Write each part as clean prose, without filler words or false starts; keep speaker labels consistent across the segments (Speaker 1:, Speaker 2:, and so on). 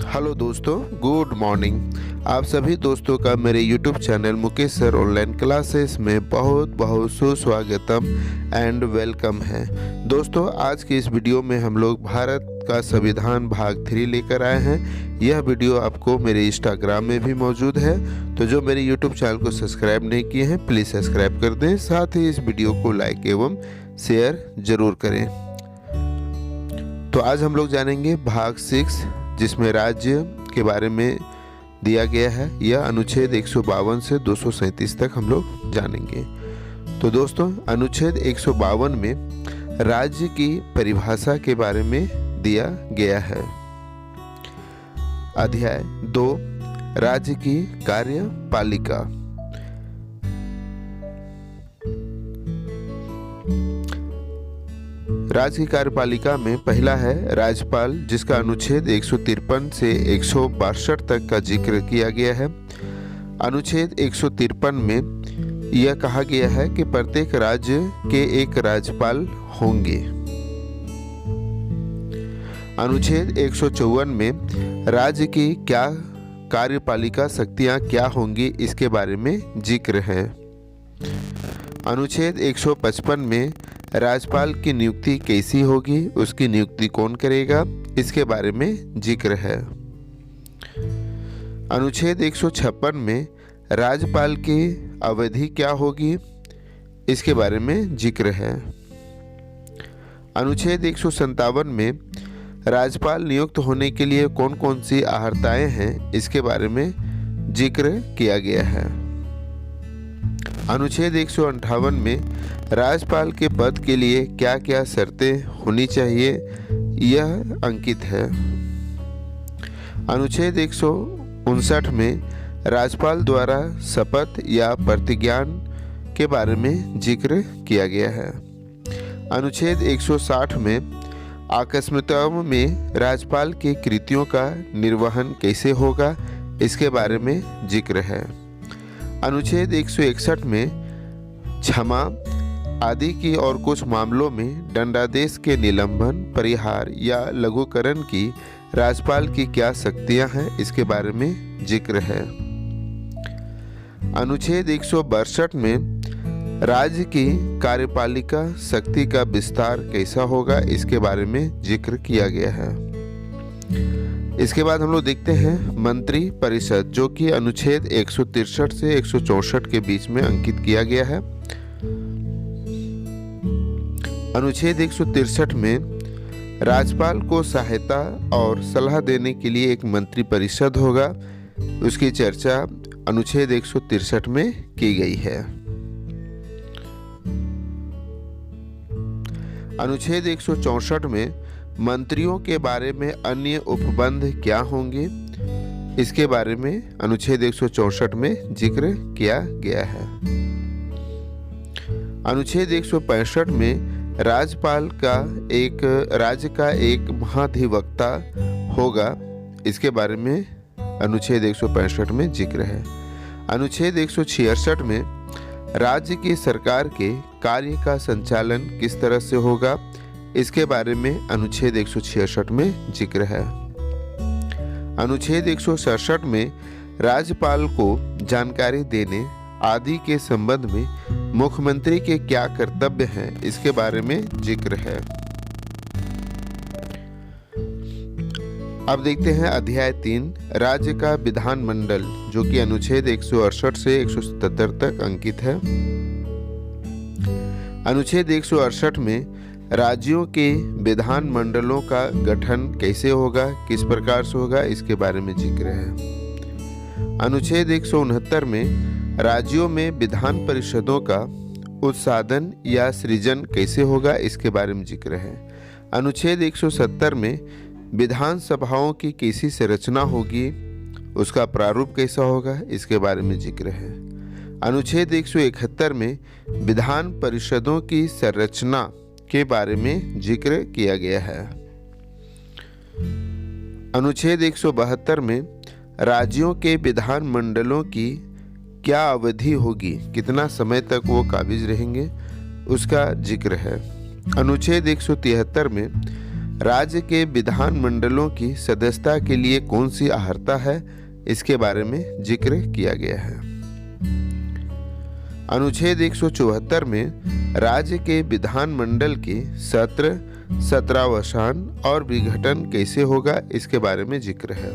Speaker 1: Hello दोस्तों, good morning. आप सभी दोस्तों का मेरे YouTube channel Mukesh sir online classes में बहुत बहुत सुस्वागतम एंड वेलकम है। दोस्तों, आज की इस वीडियो में हम लोग भारत का संविधान भाग 3 लेकर आए हैं। यह वीडियो आपको मेरे इंस्टाग्राम में भी मौजूद है, तो जो मेरे यूट्यूब चैनल को सब्सक्राइब नहीं किए हैं प्लीज़ सब्सक्राइब कर दें। साथ ही इस वीडियो को लाइक एवं शेयर जरूर करें। तो आज हम लोग जानेंगे भाग 6, जिसमें राज्य के बारे में दिया गया है। यह अनुच्छेद 152 से 237 तक हम लोग जानेंगे। तो दोस्तों, अनुच्छेद 152 में राज्य की परिभाषा के बारे में दिया गया है। अध्याय 2, राज्य की कार्यपालिका। राज्य की कार्यपालिका में पहला है राज्यपाल, जिसका अनुच्छेद 153 से 162 तक का जिक्र किया गया है। अनुच्छेद 153 में यह कहा गया है कि प्रत्येक राज्य के एक राज्यपाल होंगे। अनुच्छेद 154 में राज्य की क्या कार्यपालिका शक्तियां क्या होंगी इसके बारे में जिक्र है। अनुच्छेद 155 में राज्यपाल की नियुक्ति कैसी होगी, उसकी नियुक्ति कौन करेगा, इसके बारे में जिक्र है। अनुच्छेद 156 में राज्यपाल की अवधि क्या होगी, इसके बारे में जिक्र है। अनुच्छेद 157 में राज्यपाल नियुक्त होने के लिए कौन कौन सी अर्हताएं हैं, इसके बारे में जिक्र किया गया है। अनुच्छेद 158 में राज्यपाल के पद के लिए क्या क्या शर्तें होनी चाहिए, यह अंकित है। अनुच्छेद 159 में राज्यपाल द्वारा शपथ या प्रतिज्ञान के बारे में जिक्र किया गया है। अनुच्छेद 160 में आकस्मिकताओं में राज्यपाल की कृतियों का निर्वहन कैसे होगा, इसके बारे में जिक्र है। अनुच्छेद 161 में क्षमा आदि की और कुछ मामलों में दंडादेश के निलंबन, परिहार या लघुकरण की राज्यपाल की क्या शक्तियां हैं, इसके बारे में जिक्र है। अनुच्छेद 162 में राज्य की कार्यपालिका शक्ति का विस्तार कैसा होगा, इसके बारे में जिक्र किया गया है। इसके बाद हम लोग देखते हैं मंत्री परिषद, जो कि अनुच्छेद 163 से 164 के बीच में अंकित किया गया है। अनुच्छेद 163 में राज्यपाल को सहायता और सलाह देने के लिए एक मंत्री परिषद होगा, उसकी चर्चा अनुच्छेद 163 में की गई है। अनुच्छेद 164 में मंत्रियों के बारे में अन्य उपबंध क्या होंगे, इसके बारे में अनुच्छेद 164 में जिक्र किया गया है। अनुच्छेद 165 में राज्यपाल का राज्य का एक महाधिवक्ता होगा, इसके बारे में अनुच्छेद 165 में जिक्र है। अनुच्छेद 166 में राज्य की सरकार के कार्य का संचालन किस तरह से होगा, इसके बारे में अनुच्छेद 166 में जिक्र है। अनुच्छेद 167 में राज्यपाल को जानकारी देने आदि के संबंध में मुख्यमंत्री के क्या कर्तव्य हैं, इसके बारे में जिक्र है। अब देखते हैं अध्याय 3, राज्य का विधानमंडल, जो कि अनुच्छेद 168 से 177 तक अंकित है। अनुच्छेद 168 में राज्यों के विधान मंडलों का गठन कैसे होगा, किस प्रकार से होगा, इसके बारे में जिक्र है। अनुच्छेद 169 में राज्यों में विधान परिषदों का उत्साधन या सृजन कैसे होगा, इसके बारे में जिक्र है। अनुच्छेद 170 में विधान सभाओं की कैसी संरचना होगी, उसका प्रारूप कैसा होगा, इसके बारे में जिक्र है। अनुच्छेद 171 में विधान परिषदों की संरचना के बारे में जिक्र किया गया है। अनुच्छेद 172 में राज्यों के विधान मंडलों की क्या अवधि होगी, कितना समय तक वो काबिज रहेंगे, उसका जिक्र है। अनुच्छेद 173 में राज्य के विधान मंडलों की सदस्यता के लिए कौन सी अर्हता है, इसके बारे में जिक्र किया गया है। अनुच्छेद 174 में राज्य के विधान मंडल के सत्र, सत्रावसान और विघटन कैसे होगा, इसके बारे में जिक्र है।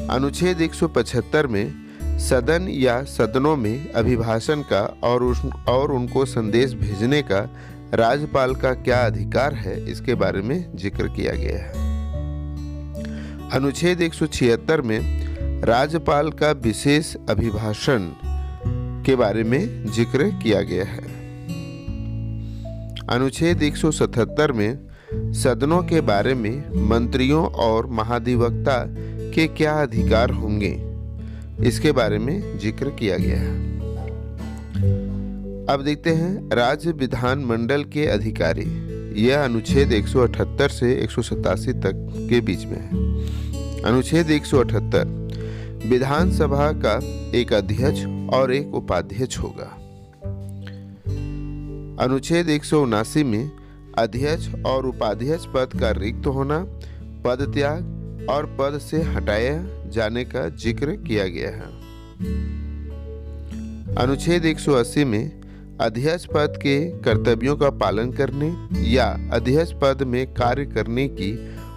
Speaker 1: अनुच्छेद 175 में सदन या सदनों में अभिभाषण का और उनको संदेश भेजने का राज्यपाल का क्या अधिकार है, इसके बारे में जिक्र किया गया है। अनुच्छेद 176 में राज्यपाल का विशेष अभिभाषण के बारे में जिक्र किया गया है। अनुच्छेद 177 में सदनों के बारे में मंत्रियों और महाधिवक्ता के क्या अधिकार होंगे, इसके बारे में जिक्र किया गया है। अब देखते हैं राज्य विधान मंडल के अधिकारी। यह अनुच्छेद 178 से 187 तक के बीच में है। अनुच्छेद 178 विधानसभा का एक अध्यक्ष और एक उपाध्यक्ष होगा। अनुच्छेद 179 में अध्यक्ष और उपाध्यक्ष पद का रिक्त होना, पद त्याग और पद से हटाया जाने का जिक्र किया गया है। अनुच्छेद 180 में अध्यक्ष पद के कर्तव्यों का पालन करने या अध्यक्ष पद में कार्य करने की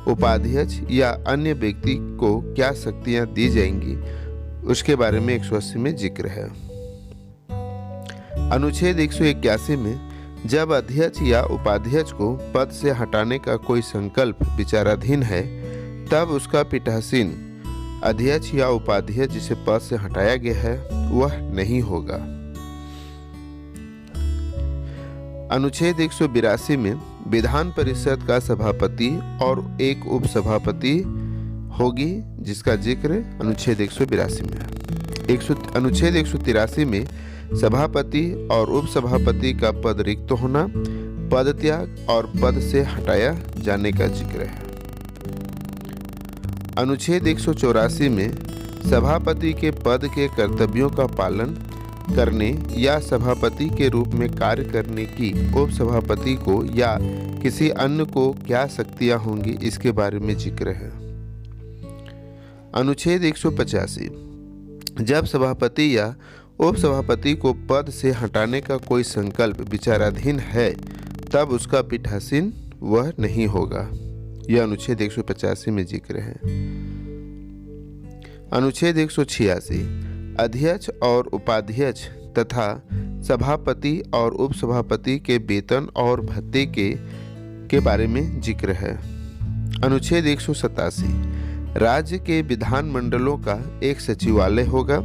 Speaker 1: उपाध्यक्ष या अन्य व्यक्ति को क्या शक्तियां दी जाएंगी, उसके बारे में 180 में जिक्र है। अनुच्छेद 181 में जब अध्यक्ष या उपाध्यक्ष को पद से हटाने का कोई संकल्प विचाराधीन है, तब उसका पीठासीन अध्यक्ष या उपाध्यक्ष जिसे पद से हटाया गया है वह नहीं होगा। अनुच्छेद 182 में विधान परिषद का सभापति और एक उपसभापति होगी, जिसका जिक्र अनुच्छेद 182 में है। अनुच्छेद 183 में सभापति और उपसभापति का पद रिक्त होना, पद त्याग और पद से हटाया जाने का जिक्र है। अनुच्छेद 184 में सभापति के पद के कर्तव्यों का पालन करने या सभापति के रूप में कार्य करने की उपसभापति को या किसी अन्य को क्या शक्तियां होंगी, इसके बारे में जिक्र है। अनुच्छेद 185 जब सभापति या उपसभापति को पद से हटाने का कोई संकल्प विचाराधीन है, तब उसका पीठासीन वह नहीं होगा। यह अनुच्छेद 185 में जिक्र है। अनुच्छेद 186 अध्यक्ष और उपाध्यक्ष तथा सभापति और उपसभापति के वेतन और भत्ते के बारे में जिक्र है। अनुच्छेद 187 राज्य के विधान मंडलों का एक सचिवालय होगा,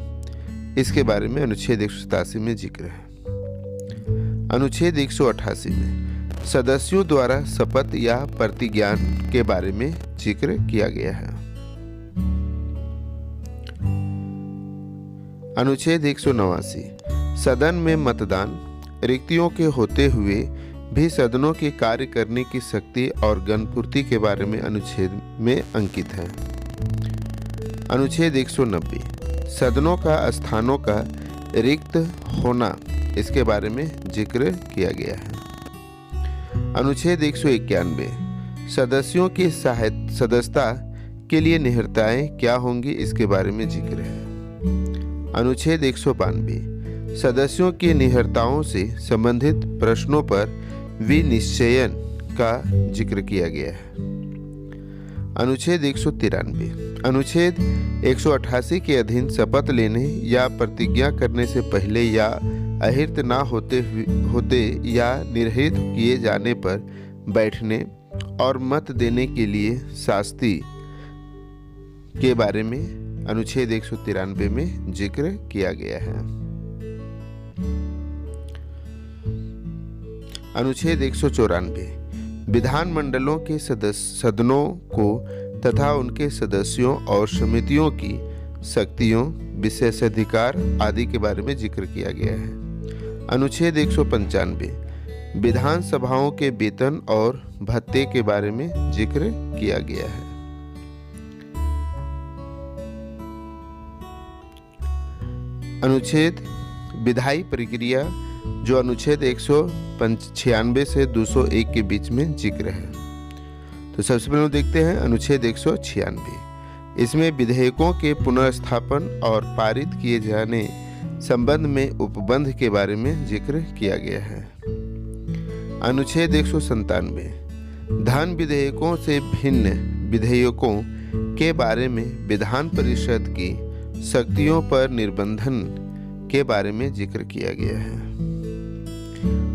Speaker 1: इसके बारे में अनुच्छेद 187 में जिक्र है। अनुच्छेद 188 में सदस्यों द्वारा शपथ या प्रतिज्ञान के बारे में जिक्र किया गया है। अनुच्छेद 189 सदन में मतदान, रिक्तियों के होते हुए भी सदनों के कार्य करने की शक्ति और गणपूर्ति के बारे में अनुच्छेद में अंकित है। अनुच्छेद 190 सदनों का स्थानों का रिक्त होना, इसके बारे में जिक्र किया गया है। अनुच्छेद 191 सदस्यों की सदस्यता के लिए निहिरताएं क्या होंगी, इसके बारे में जिक्र है। अनुच्छेद 192 सदस्यों की निहिरताओं से संबंधित प्रश्नों पर विनिश्चयन का जिक्र किया गया है। अनुच्छेद 193 अनुच्छेद 188 के अधीन शपथ लेने या प्रतिज्ञा करने से पहले या अहिर्त ना होते या निर्हित किए जाने पर बैठने और मत देने के लिए शास्ति के बारे में अनुच्छेद 193 में जिक्र किया गया है। अनुच्छेद 194 विधान मंडलों के सदनों को तथा उनके सदस्यों और समितियों की शक्तियों, विशेषाधिकार आदि के बारे में जिक्र किया गया है। अनुच्छेद 195 विधान सभाओं के वेतन और भत्ते के बारे में जिक्र किया गया है। अनुच्छेद विधायी प्रक्रिया, जो अनुच्छेद 196 से 201 के बीच में जिक्र है। तो सबसे पहले हम देखते हैं अनुच्छेद 196। इसमें विधेयकों के पुनर्स्थापन और पारित किए जाने संबंध में उपबंध के बारे में जिक्र किया गया है। अनुच्छेद 197 धन विधेयकों से भिन्न विधेयकों के बारे में विधान परिषद की शक्तियों पर निर्बंधन के बारे में जिक्र किया गया है।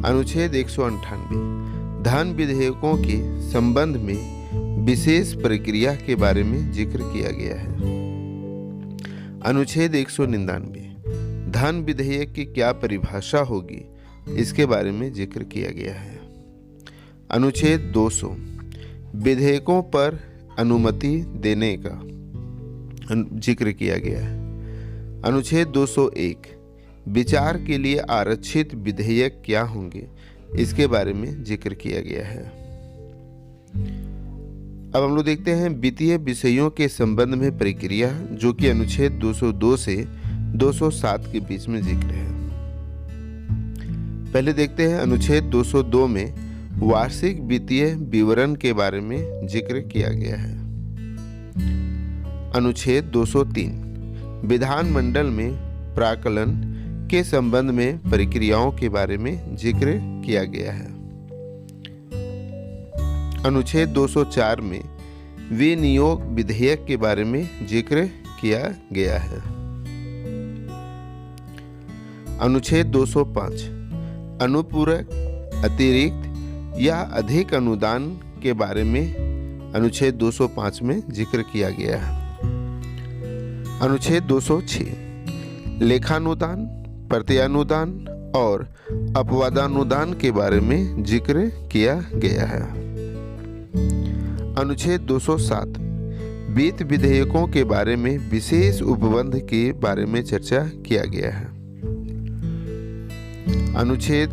Speaker 1: अनुच्छेद 198 धन विधेयकों के संबंध में विशेष प्रक्रिया के बारे में जिक्र किया गया है। अनुच्छेद 199 धन विधेयक की क्या परिभाषा होगी, इसके बारे में जिक्र किया गया है। अनुच्छेद 200 विधेयकों पर अनुमति देने का जिक्र किया गया है। अनुच्छेद 201 विचार के लिए आरक्षित विधेयक क्या होंगे, इसके बारे में जिक्र किया गया है। अब हम लोग देखते हैं वित्तीय विषयों के संबंध में प्रक्रिया, जो कि अनुच्छेद 202 से 207 के बीच में जिक्र है। पहले देखते हैं अनुच्छेद 202 में वार्षिक वित्तीय विवरण के बारे में जिक्र किया गया है। अनुच्छेद 203 विधानमंडल में प्राक्कलन के संबंध में प्रक्रियाओं के बारे में जिक्र किया गया है। अनुच्छेद 204 में विनियोग विधेयक के बारे में जिक्र किया गया है। अनुच्छेद 205 अनुपूरक, अतिरिक्त या अधिक अनुदान के बारे में अनुच्छेद 205 में जिक्र किया गया है। अनुच्छेद 206 लेखानुदान, प्रत्यानुदान और अपवादानुदान के बारे में जिक्र किया गया है। अनुच्छेद 207 वित्त विधेयकों के बारे में विशेष उपबंध के बारे में चर्चा किया गया है। अनुच्छेद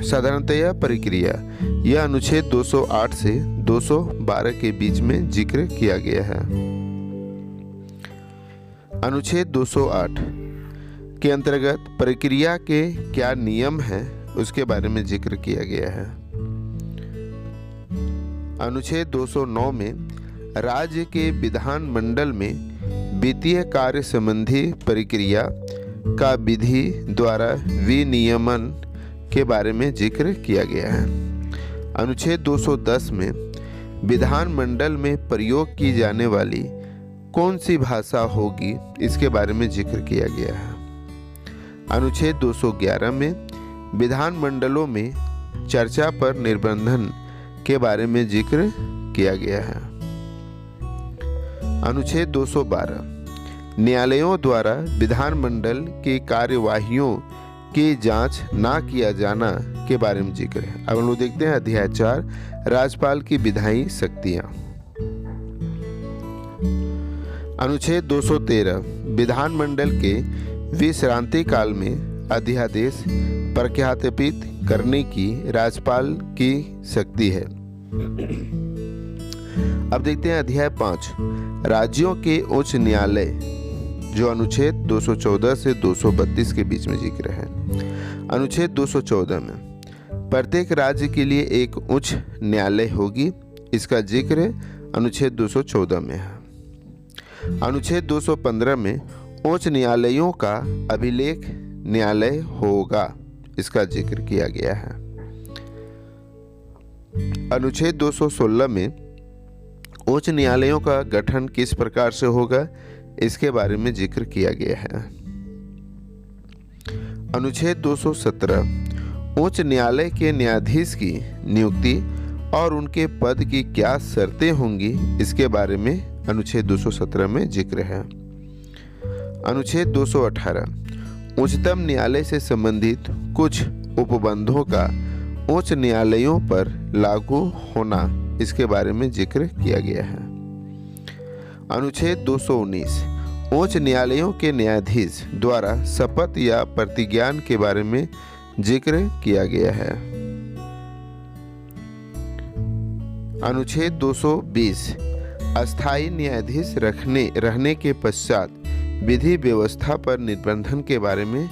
Speaker 1: साधारणतया प्रक्रिया यह अनुच्छेद 208 से 212 के बीच में जिक्र किया गया है। अनुच्छेद 208 के अंतर्गत प्रक्रिया के क्या नियम हैं, उसके बारे में जिक्र किया गया है। अनुच्छेद 209 में राज्य के विधानमंडल में वित्तीय कार्य संबंधी प्रक्रिया का विधि द्वारा विनियमन के बारे में जिक्र किया गया है। अनुच्छेद 210 में विधानमंडल में प्रयोग की जाने वाली कौन सी भाषा होगी, इसके बारे में जिक्र किया गया है। अनुच्छेद 211 में विधानमंडलों में चर्चा पर निर्बंधन के बारे में जिक्र किया गया है। अनुच्छेद 212 न्यायालयों द्वारा विधानमंडल की कार्यवाहियों की जांच ना किया जाना के बारे में जिक्र है। अब हम लोग देखते हैं अध्याय 4 राज्यपाल की विधायी शक्तियां। अनुच्छेद 213 विधानमंडल के विश्रांति काल में अध्यादेश प्रख्यापित करने की राज्यपाल की शक्ति है। अब देखते हैं अध्याय 5 राज्यों के उच्च न्यायालय, जो अनुच्छेद 214 से 232 के बीच में जिक्र है। अनुच्छेद 214 में प्रत्येक राज्य के लिए एक उच्च न्यायालय होगी, इसका जिक्र अनुच्छेद 214 में है। अनुच्छेद 215 में उच्च न्यायालयों का अभिलेख न्यायालय होगा, इसका जिक्र किया गया है। अनुच्छेद 216 में उच्च न्यायालयों का गठन किस प्रकार से होगा, इसके बारे में जिक्र किया गया है। अनुच्छेद 217 उच्च न्यायालय के न्यायाधीश की नियुक्ति और उनके पद की क्या शर्तें होंगी, इसके बारे में अनुच्छेद 217 में जिक्र है। अनुच्छेद 218 उच्चतम न्यायालय से संबंधित कुछ उपबंधों का उच्च न्यायालयों पर लागू होना, इसके बारे में जिक्र किया गया है। अनुच्छेद 219 उच्च न्यायालयों के न्यायाधीश द्वारा शपथ या प्रतिज्ञान के बारे में जिक्र किया गया है। अनुच्छेद 220 अस्थायी न्यायाधीश रहने के पश्चात विधि व्यवस्था पर निर्बंधन के बारे में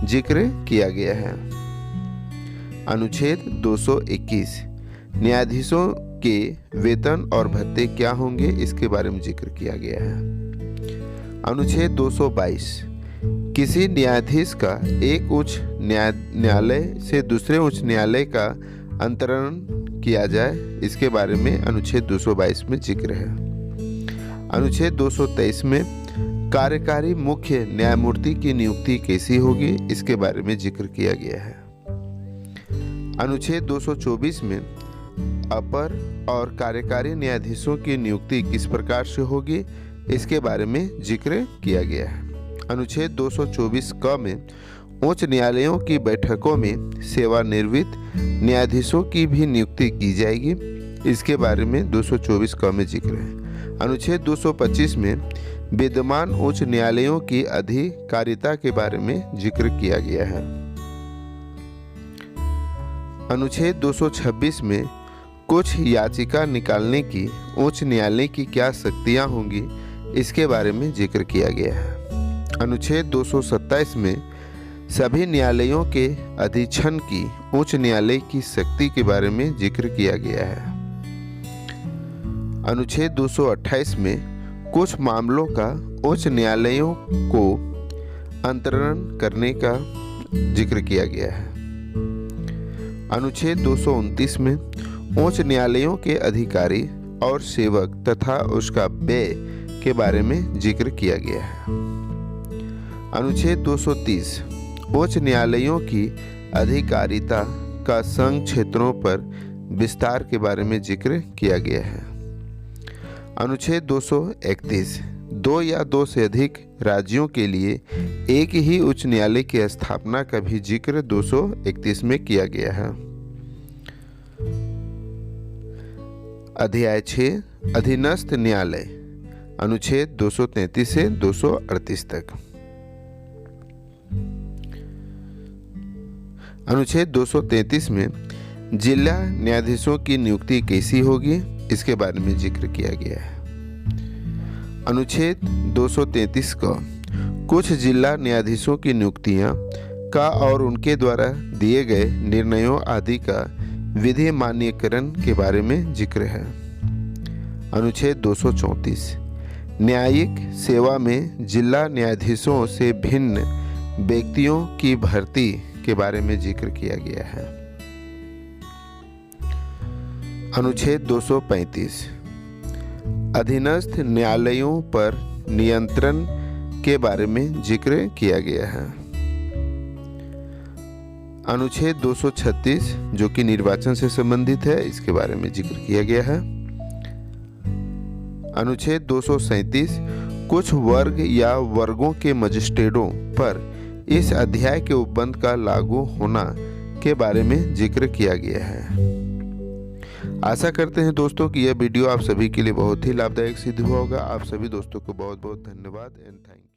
Speaker 1: जिक्र किया गया है। अनुच्छेद 221 न्यायाधीशों के वेतन और भत्ते क्या होंगे, इसके बारे में जिक्र किया गया है। अनुच्छेद 222, किसी न्यायाधीश का एक उच्च न्यायालय से दूसरे उच्च न्यायालय का अंतरण किया जाए, इसके बारे में अनुच्छेद 222 में जिक्र है। अनुच्छेद 223 में कार्यकारी मुख्य न्यायमूर्ति की नियुक्ति कैसी होगी, इसके बारे में जिक्र किया गया है। अनुच्छेद 224 में अपर और कार्यकारी न्यायाधीशों की नियुक्ति किस प्रकार से होगी, इसके बारे में जिक्र किया गया है। अनुच्छेद 224 क में उच्च न्यायालयों की बैठकों में सेवानिवृत्त न्यायाधीशों की भी नियुक्ति की जाएगी, इसके बारे में 224 क में जिक्र है। अनुच्छेद 225 में विद्यमान उच्च न्यायालयों की अधिकारिता के बारे में जिक्र किया गया है। अनुच्छेद 226 में कुछ याचिका निकालने की उच्च न्यायालय की क्या शक्तियां होंगी, इसके बारे में जिक्र किया गया है। अनुच्छेद 227 में सभी न्यायालयों के अधीक्षण की उच्च न्यायालय की शक्ति के बारे में जिक्र किया गया है। अनुच्छेद 228 में कुछ मामलों का उच्च न्यायालयों को अंतरण करने का जिक्र किया गया है। अनुच्छेद 229 में उच्च न्यायालयों के अधिकारी और सेवक तथा उसका व्यय के बारे में जिक्र किया गया है। अनुच्छेद 230 उच्च न्यायालयों की अधिकारिता का संघ क्षेत्रों पर विस्तार के बारे में जिक्र किया गया है। अनुच्छेद 231 दो या दो से अधिक राज्यों के लिए एक ही उच्च न्यायालय की स्थापना का भी जिक्र 231 में किया गया है। अध्याय 6 अधीनस्थ न्यायालय, अनुच्छेद 233 से 238 तक। अनुच्छेद 233 में जिला न्यायाधीशों की नियुक्ति कैसी होगी, इसके बारे में जिक्र किया गया है। अनुच्छेद 233 का कुछ जिला न्यायाधीशों की नियुक्तियां का और उनके द्वारा दिए गए निर्णयों आदि का विधि मान्यकरण के बारे में जिक्र है। अनुच्छेद 234 न्यायिक सेवा में जिला न्यायाधीशों से भिन्न व्यक्तियों की भर्ती के बारे में जिक्र किया गया है। अनुच्छेद 235 अधीनस्थ न्यायालयों पर नियंत्रण के बारे में जिक्र किया गया है। अनुच्छेद 236 जो कि निर्वाचन से संबंधित है, इसके बारे में जिक्र किया गया है। अनुच्छेद 237 कुछ वर्ग या वर्गों के मजिस्ट्रेटों पर इस अध्याय के उपबंध का लागू होना के बारे में जिक्र किया गया है। आशा करते हैं दोस्तों कि यह वीडियो आप सभी के लिए बहुत ही लाभदायक सिद्ध हुआ होगा। आप सभी दोस्तों को बहुत बहुत धन्यवाद एंड थैंक यू।